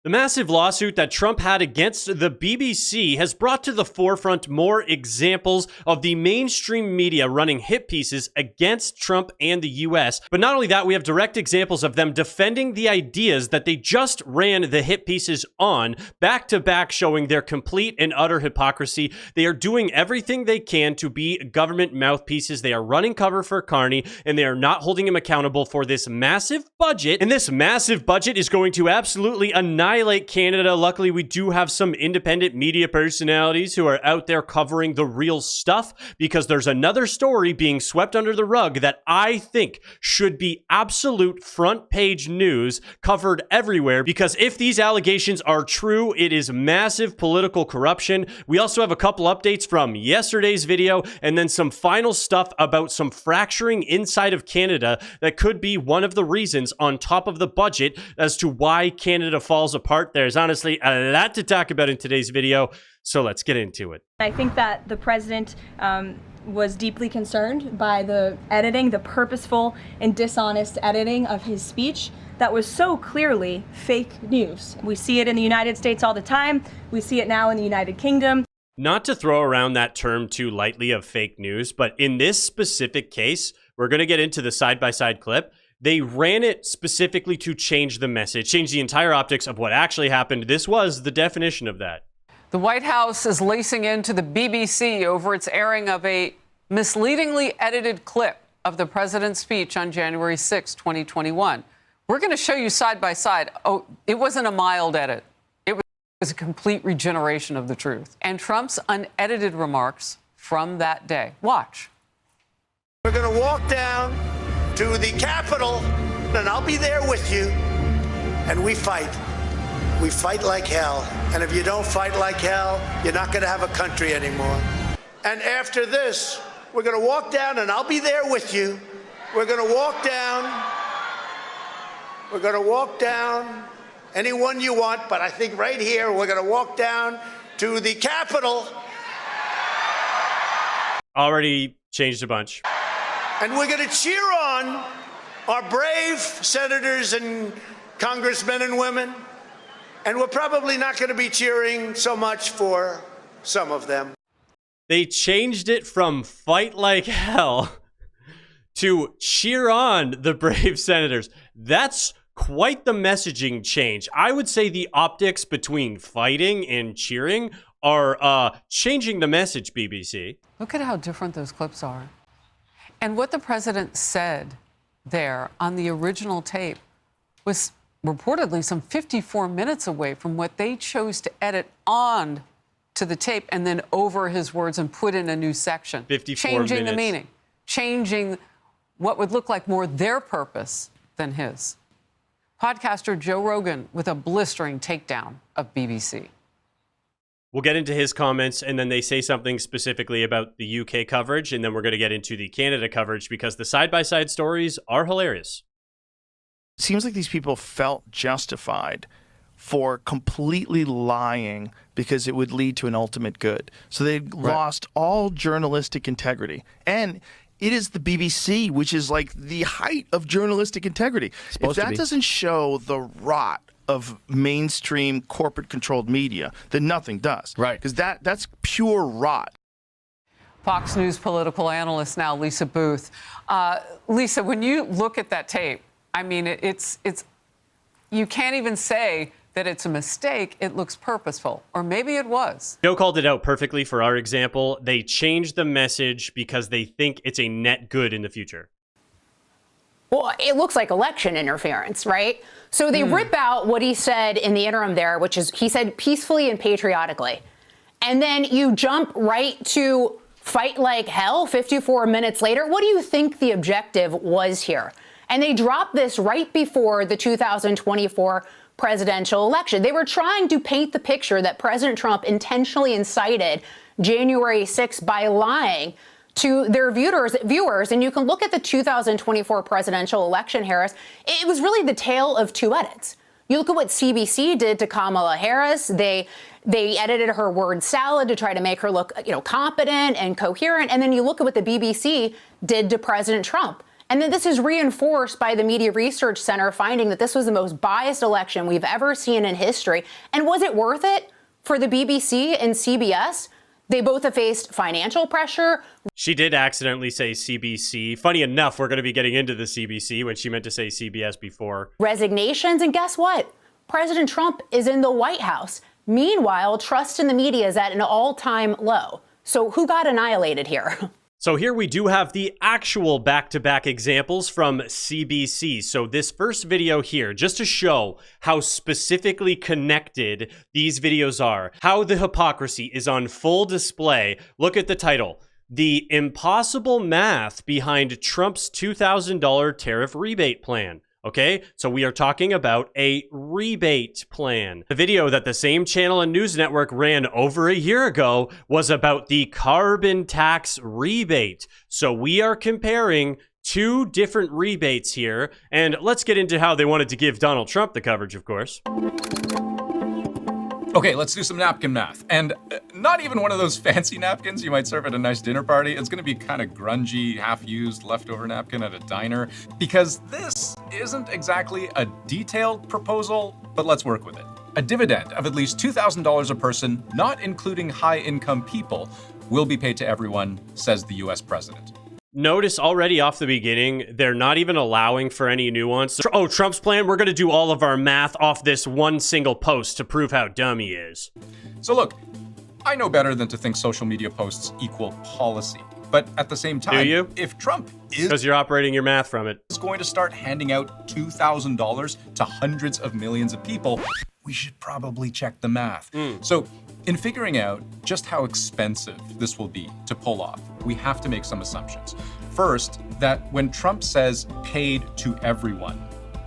The massive lawsuit that Trump had against the BBC has brought to the forefront more examples of the mainstream media running hit pieces against Trump and the US. But not only that, we have direct examples of them defending the ideas that they just ran the hit pieces on, back to back, showing their complete and utter hypocrisy. They are doing everything they can to be government mouthpieces. They are running cover for Carney, and they are not holding him accountable for this massive budget. And this massive budget is going to absolutely annihilate Canada. Luckily, we do have some independent media personalities who are out there covering the real stuff, because there's another story being swept under the rug that I think should be absolute front page news, covered everywhere, because if these allegations are true, it is massive political corruption. We also have a couple updates from yesterday's video, and then some final stuff about some fracturing inside of Canada that could be one of the reasons, on top of the budget, as to why Canada falls apart. There's honestly a lot to talk about in today's video, so let's get into it. I think that the president was deeply concerned by the editing, the purposeful and dishonest editing of his speech that was so clearly fake news. We see it in the United States all the time. We see it now in the United Kingdom. Not to throw around that term too lightly of fake news, but in this specific case, we're going to get into the side-by-side clip. They ran it specifically to change the message, change the entire optics of what actually happened. This was the definition of that. The White House is lacing into the BBC over its airing of a misleadingly edited clip of the president's speech on January 6, 2021. We're going to show you side by side. Oh, it wasn't a mild edit. It was a complete regeneration of the truth. And Trump's unedited remarks from that day. Watch. We're going to walk down to the Capitol, and I'll be there with you, and we fight. We fight like hell, and if you don't fight like hell, you're not going to have a country anymore. And after this, we're going to walk down, and I'll be there with you. We're going to walk down. We're going to walk down anyone you want, but I think right here, we're going to walk down to the Capitol. Already changed a bunch. And we're going to cheer on our brave senators and congressmen and women. And we're probably not going to be cheering so much for some of them. They changed it from fight like hell to cheer on the brave senators. That's quite the messaging change. I would say the optics between fighting and cheering are changing the message, BBC. Look at how different those clips are. And what the president said there on the original tape was reportedly some 54 minutes away from what they chose to edit on to the tape and then over his words and put in a new section. 54 changing minutes. The meaning, changing what would look like more their purpose than his. Podcaster Joe Rogan with a blistering takedown of BBC. We'll get into his comments, and then they say something specifically about the UK coverage, and then we're going to get into the Canada coverage, because the side-by-side stories are hilarious. It seems like these people felt justified for completely lying because it would lead to an ultimate good. So they lost all journalistic integrity. And it is the BBC, which is like the height of journalistic integrity. If that doesn't show the rot of mainstream corporate-controlled media, then nothing does. Right. Because that's pure rot. Fox News political analyst now, Lisa Booth. Lisa, when you look at that tape, I mean, it's you can't even say that it's a mistake. It looks purposeful, or maybe it was. Joe called it out perfectly for our example. They changed the message because they think it's a net good in the future. Well, it looks like election interference, right? So they rip out what he said in the interim there, which is he said peacefully and patriotically. And then you jump right to fight like hell 54 minutes later. What do you think the objective was here? And they dropped this right before the 2024 presidential election. They were trying to paint the picture that President Trump intentionally incited January 6th by lying to their viewers. And you can look at the 2024 presidential election, Harris. It was really the tale of two edits. You look at what CBC did to Kamala Harris. They edited her word salad to try to make her look, competent and coherent. And then you look at what the BBC did to President Trump. And then this is reinforced by the Media Research Center finding that this was the most biased election we've ever seen in history. And was it worth it for the BBC and CBS? They both have faced financial pressure. She did accidentally say CBC. Funny enough, we're going to be getting into the CBC when she meant to say CBS before. Resignations, and guess what? President Trump is in the White House. Meanwhile, trust in the media is at an all-time low. So who got annihilated here? So here we do have the actual back-to-back examples from CBC. So this first video here, just to show how specifically connected these videos are, how the hypocrisy is on full display. Look at the title. The impossible math behind Trump's $2,000 tariff rebate plan. Okay, so we are talking about a rebate plan. The video that the same channel and news network ran over a year ago was about the carbon tax rebate. So we are comparing two different rebates here, and let's get into how they wanted to give Donald Trump the coverage, of course. Okay, let's do some napkin math. And not even one of those fancy napkins you might serve at a nice dinner party. It's gonna be kind of grungy, half-used, leftover napkin at a diner, because this isn't exactly a detailed proposal, but let's work with it. A dividend of at least $2,000 a person, not including high-income people, will be paid to everyone, says the US president. Notice already off the beginning, they're not even allowing for any nuance. Oh, Trump's plan, we're going to do all of our math off this one single post to prove how dumb he is. So look, I know better than to think social media posts equal policy. But at the same time, do you? If Trump is because you're operating your math from it, going to start handing out $2,000 to hundreds of millions of people, we should probably check the math. So in figuring out just how expensive this will be to pull off, we have to make some assumptions. First, that when Trump says paid to everyone,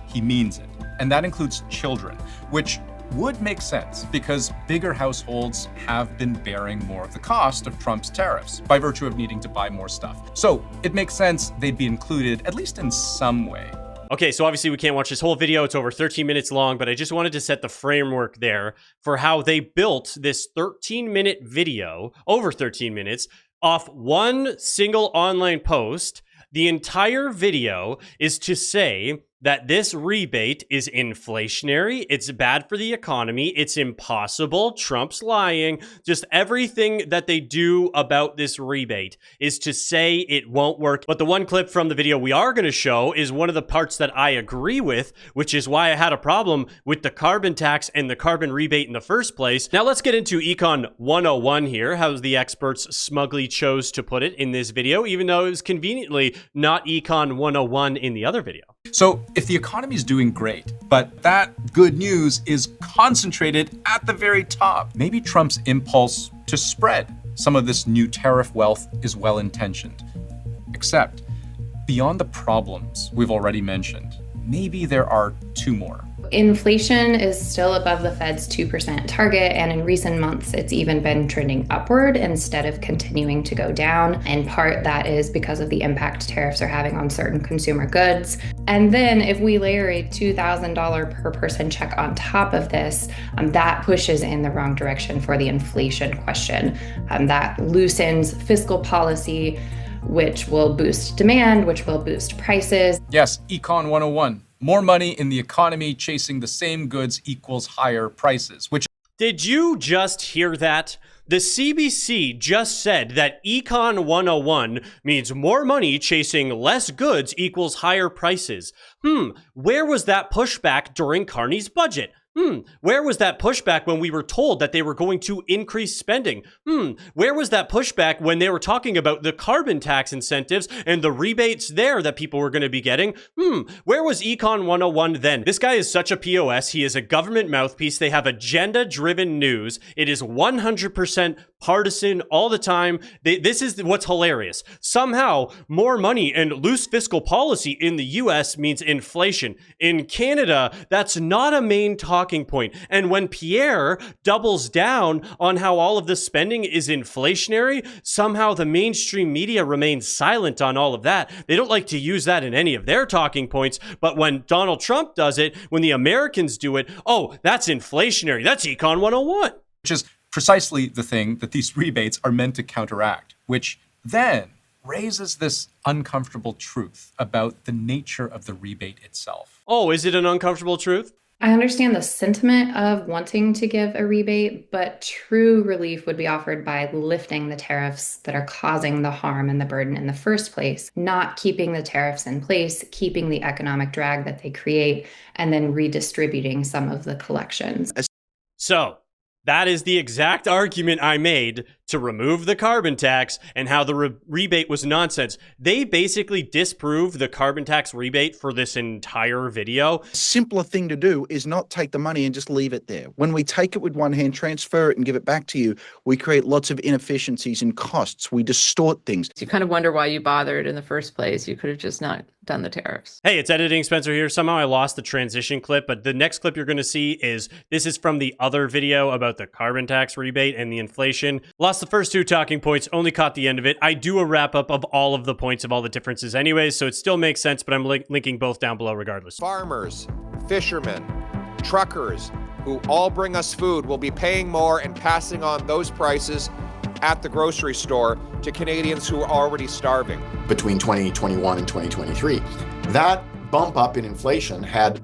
he means it. And that includes children, which would make sense because bigger households have been bearing more of the cost of Trump's tariffs by virtue of needing to buy more stuff. So it makes sense they'd be included, at least in some way. Okay, so obviously we can't watch this whole video. It's over 13 minutes long, but I just wanted to set the framework there for how they built this 13-minute video, over 13 minutes, off one single online post. The entire video is to say that this rebate is inflationary, it's bad for the economy, it's impossible, Trump's lying. Just everything that they do about this rebate is to say it won't work. But the one clip from the video we are going to show is one of the parts that I agree with, which is why I had a problem with the carbon tax and the carbon rebate in the first place. Now let's get into Econ 101 here, how the experts smugly chose to put it in this video, even though it was conveniently not Econ 101 in the other video. So if the economy is doing great, but that good news is concentrated at the very top, maybe Trump's impulse to spread some of this new tariff wealth is well-intentioned. Except, beyond the problems we've already mentioned, maybe there are two more. Inflation is still above the Fed's 2% target, and in recent months, it's even been trending upward instead of continuing to go down. In part, that is because of the impact tariffs are having on certain consumer goods. And then if we layer a $2,000 per person check on top of this, that pushes in the wrong direction for the inflation question. That loosens fiscal policy, which will boost demand, which will boost prices. Yes, Econ 101. More money in the economy chasing the same goods equals higher prices, which... Did you just hear that? The CBC just said that Econ 101 means more money chasing less goods equals higher prices. Where was that pushback during Carney's budget? Where was that pushback when we were told that they were going to increase spending? Where was that pushback when they were talking about the carbon tax incentives and the rebates there that people were going to be getting? Where was Econ 101 then? This guy is such a POS. He is a government mouthpiece. They have agenda-driven news. It is 100% partisan all the time. This is what's hilarious. Somehow, more money and loose fiscal policy in the US means inflation. In Canada, that's not a main talking point. And when Pierre doubles down on how all of this spending is inflationary, somehow the mainstream media remains silent on all of that. They don't like to use that in any of their talking points. But when Donald Trump does it, when the Americans do it, oh, that's inflationary. That's Econ 101. Which is precisely the thing that these rebates are meant to counteract, which then raises this uncomfortable truth about the nature of the rebate itself. Oh, is it an uncomfortable truth? I understand the sentiment of wanting to give a rebate, but true relief would be offered by lifting the tariffs that are causing the harm and the burden in the first place, not keeping the tariffs in place, keeping the economic drag that they create, and then redistributing some of the collections. So, that is the exact argument I made to remove the carbon tax and how the rebate was nonsense. They basically disproved the carbon tax rebate for this entire video. Simpler thing to do is not take the money and just leave it there. When we take it with one hand, transfer it and give it back to you, we create lots of inefficiencies and costs. We distort things. You kind of wonder why you bothered in the first place. You could have just not done the tariffs. Hey, it's Editing Spencer here. Somehow I lost the transition clip, but the next clip you're going to see this is from the other video about the carbon tax rebate and the inflation. Lost the first two talking points, only caught the end of it. I do a wrap up of all of the points of all the differences anyways, so it still makes sense, but I'm linking both down below regardless. Farmers, fishermen, truckers, who all bring us food, will be paying more and passing on those prices at the grocery store to Canadians who are already starving. Between 2021 and 2023, that bump up in inflation had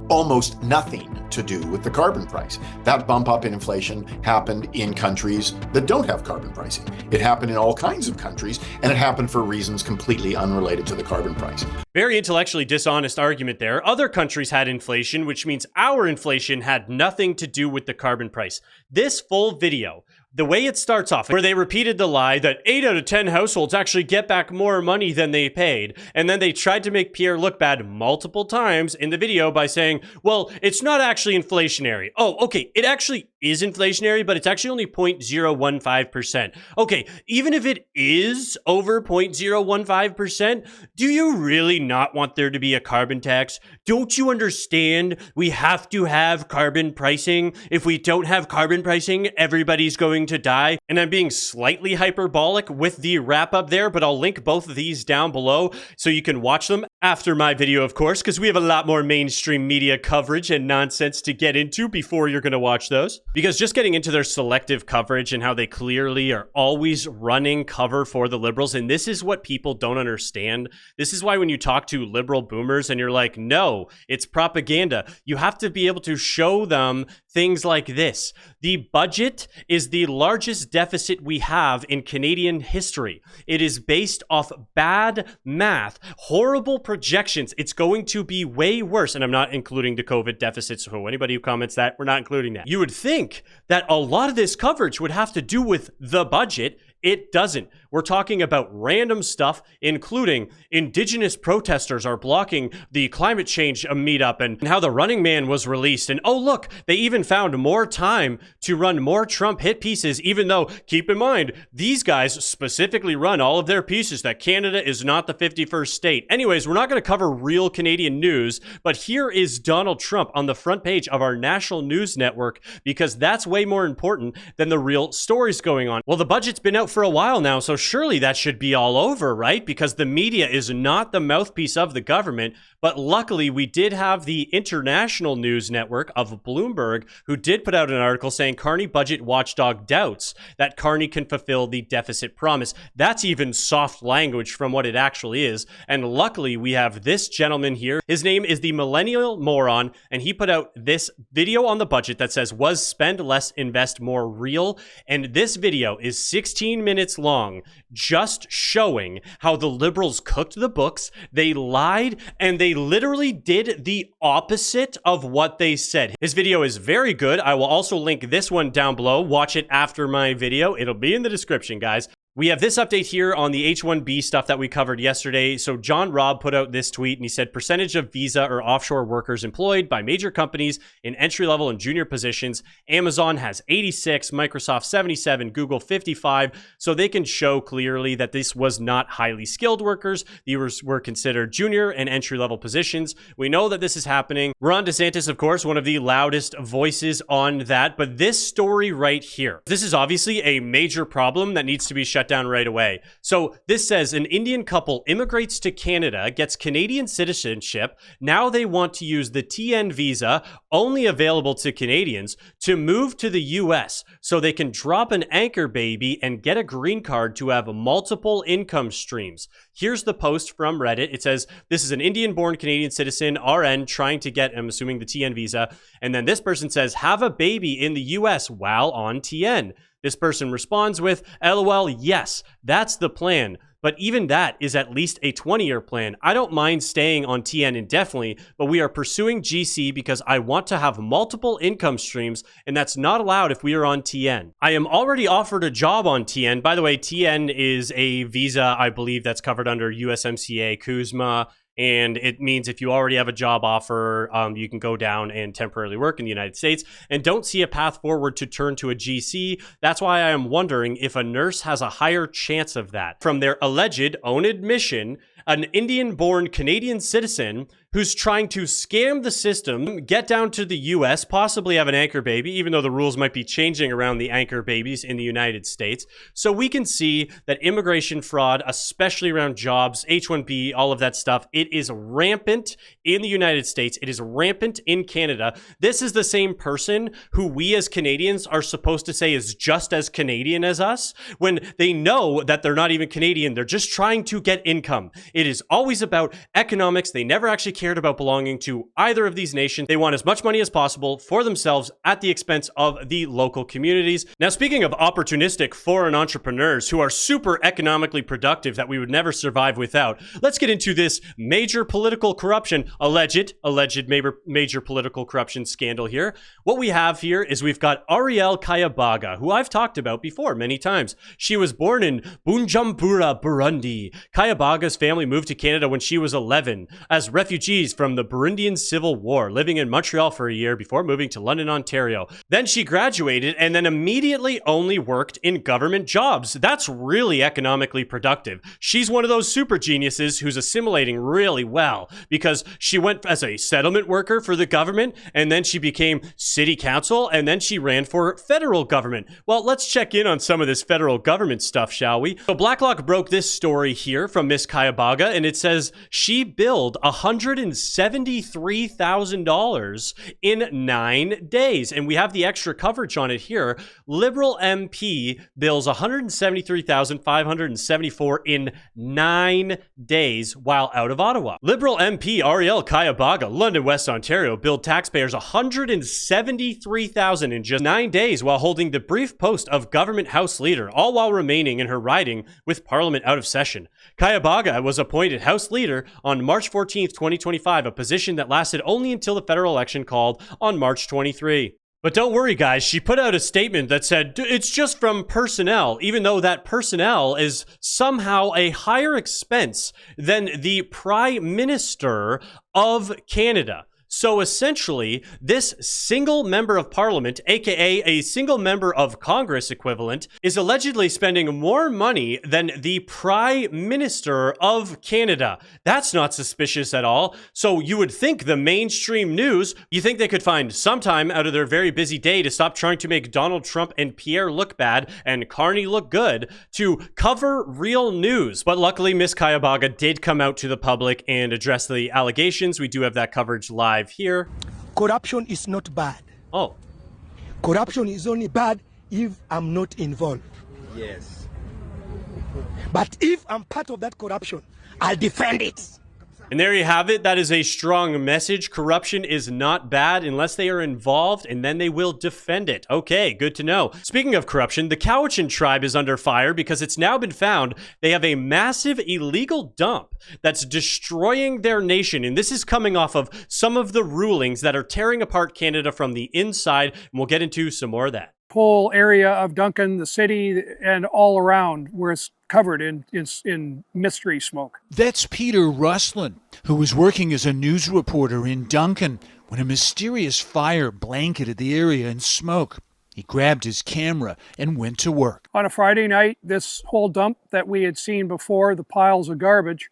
almost nothing to do with the carbon price. That bump up in inflation happened in countries that don't have carbon pricing. It happened in all kinds of countries, and it happened for reasons completely unrelated to the carbon price. Very intellectually dishonest argument there. Other countries had inflation, which means our inflation had nothing to do with the carbon price. This full video, the way it starts off, where they repeated the lie that 8 out of 10 households actually get back more money than they paid, and then they tried to make Pierre look bad multiple times in the video by saying, well, it's not actually inflationary. Oh, okay, it actually is inflationary, but it's actually only 0.015%. Okay, even if it is over 0.015%, do you really not want there to be a carbon tax? Don't you understand we have to have carbon pricing? If we don't have carbon pricing, everybody's going to die. And I'm being slightly hyperbolic with the wrap up there, but I'll link both of these down below so you can watch them after my video, of course, because we have a lot more mainstream media coverage and nonsense to get into before you're going to watch those. Because just getting into their selective coverage and how they clearly are always running cover for the liberals, and this is what people don't understand. This is why when you talk to liberal boomers and you're like, no, it's propaganda, you have to be able to show them things like this. The budget is the largest deficit we have in Canadian history. It is based off bad math, horrible projections. It's going to be way worse. And I'm not including the COVID deficit. So anybody who comments that, we're not including that. You would think that a lot of this coverage would have to do with the budget. It doesn't. We're talking about random stuff, including Indigenous protesters are blocking the climate change meetup and how the Running Man was released. And oh, look, they even found more time to run more Trump hit pieces, even though, keep in mind, these guys specifically run all of their pieces that Canada is not the 51st state. Anyways, we're not going to cover real Canadian news, but here is Donald Trump on the front page of our national news network because that's way more important than the real stories going on. Well, the budget's been out for a while now, so surely that should be all over, right? Because the media is not the mouthpiece of the government. But luckily, we did have the international news network of Bloomberg, who did put out an article saying Carney budget watchdog doubts that Carney can fulfill the deficit promise. That's even soft language from what it actually is. And luckily, we have this gentleman here. His name is the Millennial Moron, and he put out this video on the budget that says, was spend less, invest more real? And this video is 16 minutes long, just showing how the liberals cooked the books, they lied, and they literally did the opposite of what they said. His video is very good. I will also link this one down below. Watch it after my video. It'll be in the description, guys. We have this update here on the H-1B stuff that we covered yesterday. So John Robb put out this tweet and he said, percentage of visa or offshore workers employed by major companies in entry-level and junior positions. Amazon has 86, Microsoft 77, Google 55. So they can show clearly that this was not highly skilled workers. These were considered junior and entry-level positions. We know that this is happening. Ron DeSantis, of course, one of the loudest voices on that. But this story right here, this is obviously a major problem that needs to be shut shut down right away. So this says an Indian couple immigrates to Canada, gets Canadian citizenship. Now they want to use the TN visa, only available to Canadians, to move to the US so they can drop an anchor baby and get a green card to have multiple income streams. Here's the post from Reddit. It says, this is an Indian-born Canadian citizen, RN, trying to get, I'm assuming, the TN visa. And then this person says, have a baby in the US while on TN. This person responds with, LOL, yes, that's the plan. But even that is at least a 20-year plan. I don't mind staying on TN indefinitely, but we are pursuing GC because I want to have multiple income streams, and that's not allowed if we are on TN. I am already offered a job on TN. By the way, TN is a visa, I believe, that's covered under USMCA, CUSMA, and it means if you already have a job offer, you can go down and temporarily work in the United States and don't see a path forward to turn to a GC. That's why I am wondering if a nurse has a higher chance of that. From their alleged own admission, an Indian-born Canadian citizen who's trying to scam the system, get down to the US, possibly have an anchor baby, even though the rules might be changing around the anchor babies in the United States. So we can see that immigration fraud, especially around jobs, H-1B, all of that stuff, it is rampant in the United States. It is rampant in Canada. This is the same person who we as Canadians are supposed to say is just as Canadian as us, when they know that they're not even Canadian. They're just trying to get income. It is always about economics. They never actually cared about belonging to either of these nations. They want as much money as possible for themselves at the expense of the local communities. Now, speaking of opportunistic foreign entrepreneurs who are super economically productive that we would never survive without, let's get into this major political corruption, alleged major political corruption scandal here. What we have here is we've got Ariel Kayabaga, who I've talked about before many times. She was born in Bujumbura, Burundi. Kayabaga's family moved to Canada when she was 11 as refugees from the Burundian Civil War, living in Montreal for a year before moving to London, Ontario. Then she graduated and then immediately only worked in government jobs. That's really economically productive. She's one of those super geniuses who's assimilating really well because she went as a settlement worker for the government and then she became city council and then she ran for federal government. Well, let's check in on some of this federal government stuff, shall we? So Blacklock broke this story here from Miss Kayabaga, and it says she billed $173,000 in 9 days. And we have the extra coverage on it here. Liberal MP bills $173,574 in 9 days while out of Ottawa. Liberal MP Ariel Kayabaga, London, West Ontario, billed taxpayers $173,000 in just 9 days while holding the brief post of government House Leader, all while remaining in her riding with Parliament out of session. Kayabaga was appointed House Leader on March 14th, 2025, a position that lasted only until the federal election called on March 23. But don't worry, guys, she put out a statement that said it's just from personnel, even though that personnel is somehow a higher expense than the Prime Minister of Canada. So essentially, this single member of parliament, aka a single member of Congress equivalent, is allegedly spending more money than the Prime Minister of Canada. That's not suspicious at all. So you would think the mainstream news, you think they could find some time out of their very busy day to stop trying to make Donald Trump and Pierre look bad and Carney look good, to cover real news. But luckily, Miss Kayabaga did come out to the public and address the allegations. We do have that coverage live here. Corruption is not bad. Oh. Corruption is only bad if I'm not involved. Yes. But if I'm part of that corruption, I'll defend it. And there you have it. That is a strong message. Corruption is not bad unless they are involved, and then they will defend it. Okay, good to know. Speaking of corruption, the Cowichan tribe is under fire because it's now been found they have a massive illegal dump that's destroying their nation. And this is coming off of some of the rulings that are tearing apart Canada from the inside. And we'll get into some more of that. Whole area of Duncan, the city, and all around where it's covered in mystery smoke. That's Peter Russlin, who was working as a news reporter in Duncan when a mysterious fire blanketed the area in smoke. He grabbed his camera and went to work. On a Friday night, this whole dump that we had seen before, the piles of garbage,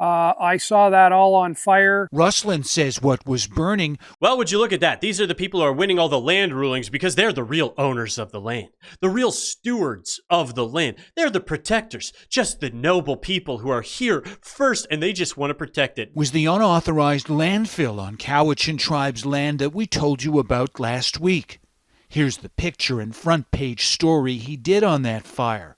I saw that all on fire. Ruslan says what was burning. Well, would you look at that? These are the people who are winning all the land rulings because they're the real owners of the land, the real stewards of the land. They're the protectors, just the noble people who are here first and they just want to protect it. Was the unauthorized landfill on Cowichan Tribe's land that we told you about last week. Here's the picture and front page story he did on that fire.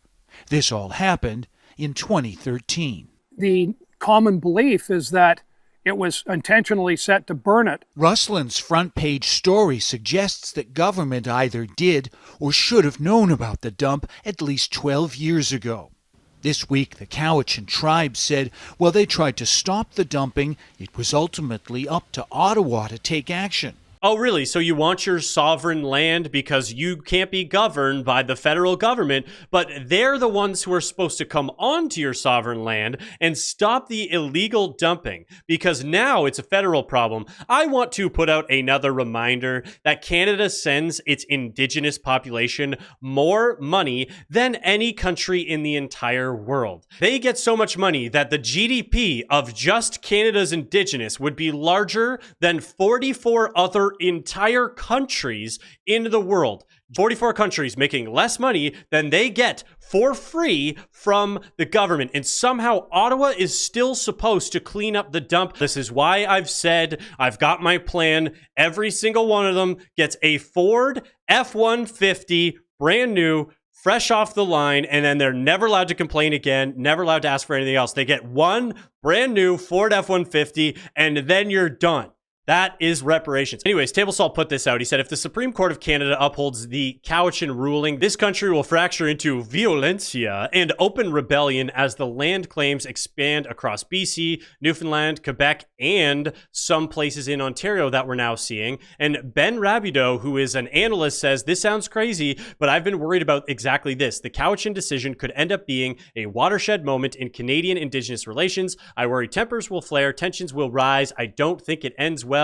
This all happened in 2013. The common belief is that it was intentionally set to burn it. Ruslan's front page story suggests that government either did or should have known about the dump at least 12 years ago. This week, the Cowichan Tribe said while they tried to stop the dumping, it was ultimately up to Ottawa to take action. Oh, really? So you want your sovereign land because you can't be governed by the federal government, but they're the ones who are supposed to come onto your sovereign land and stop the illegal dumping because now it's a federal problem. I want to put out another reminder that Canada sends its Indigenous population more money than any country in the entire world. They get so much money that the GDP of just Canada's Indigenous would be larger than 44 other entire countries in the world. 44 countries making less money than they get for free from the government. And somehow Ottawa is still supposed to clean up the dump. This is why I've said I've got my plan. Every single one of them gets a Ford F-150, brand new, fresh off the line, and then they're never allowed to complain again, never allowed to ask for anything else. They get one brand new Ford F-150, and then you're done. That is reparations. Anyways, Table Salt put this out. He said, if the Supreme Court of Canada upholds the Cowichan ruling, this country will fracture into violencia and open rebellion as the land claims expand across BC, Newfoundland, Quebec, and some places in Ontario that we're now seeing. And Ben Rabideau, who is an analyst, says, this sounds crazy, but I've been worried about exactly this. The Cowichan decision could end up being a watershed moment in Canadian Indigenous relations. I worry tempers will flare, tensions will rise. I don't think it ends well.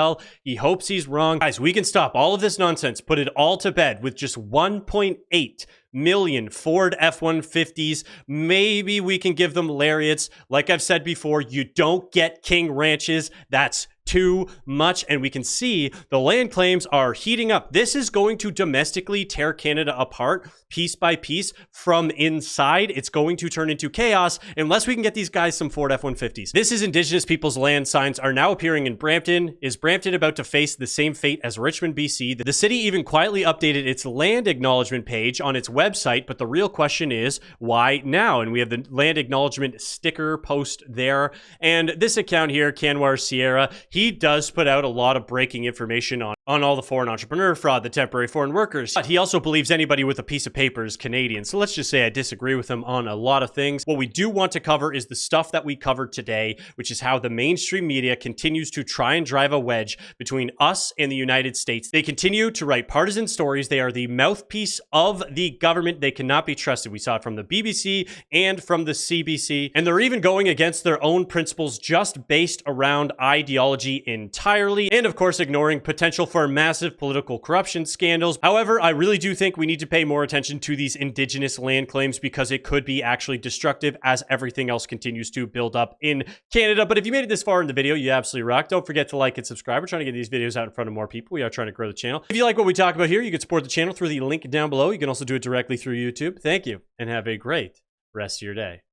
He hopes he's wrong. Guys, we can stop all of this nonsense, put it all to bed with just 1.8 million Ford F-150s. Maybe we can give them lariats. Like I've said before, you don't get king ranches. That's too much, and we can see the land claims are heating up. This is going to domestically tear Canada apart piece by piece from inside. It's going to turn into chaos unless we can get these guys some Ford F-150s. This is Indigenous Peoples Land signs are now appearing in Brampton. Is Brampton about to face the same fate as Richmond, BC? The city even quietly updated its land acknowledgement page on its website, but the real question is, why now? And we have the land acknowledgement sticker post there. And this account here, Canwar Sierra, he does put out a lot of breaking information on all the foreign entrepreneur fraud, the temporary foreign workers. But he also believes anybody with a piece of paper is Canadian. So let's just say I disagree with him on a lot of things. What we do want to cover is the stuff that we covered today, which is how the mainstream media continues to try and drive a wedge between us and the United States. They continue to write partisan stories. They are the mouthpiece of the government. They cannot be trusted. We saw it from the BBC and from the CBC. And they're even going against their own principles just based around ideology entirely, and of course ignoring potential for massive political corruption scandals. However, I really do think we need to pay more attention to these Indigenous land claims because it could be actually destructive as everything else continues to build up in Canada. But if you made it this far in the video, you absolutely rock. Don't forget to like and subscribe. We're trying to get these videos out in front of more people. We are trying to grow the channel. If you like what we talk about here, you can support the channel through the link down below. You can also do it directly through YouTube. Thank you, and have a great rest of your day.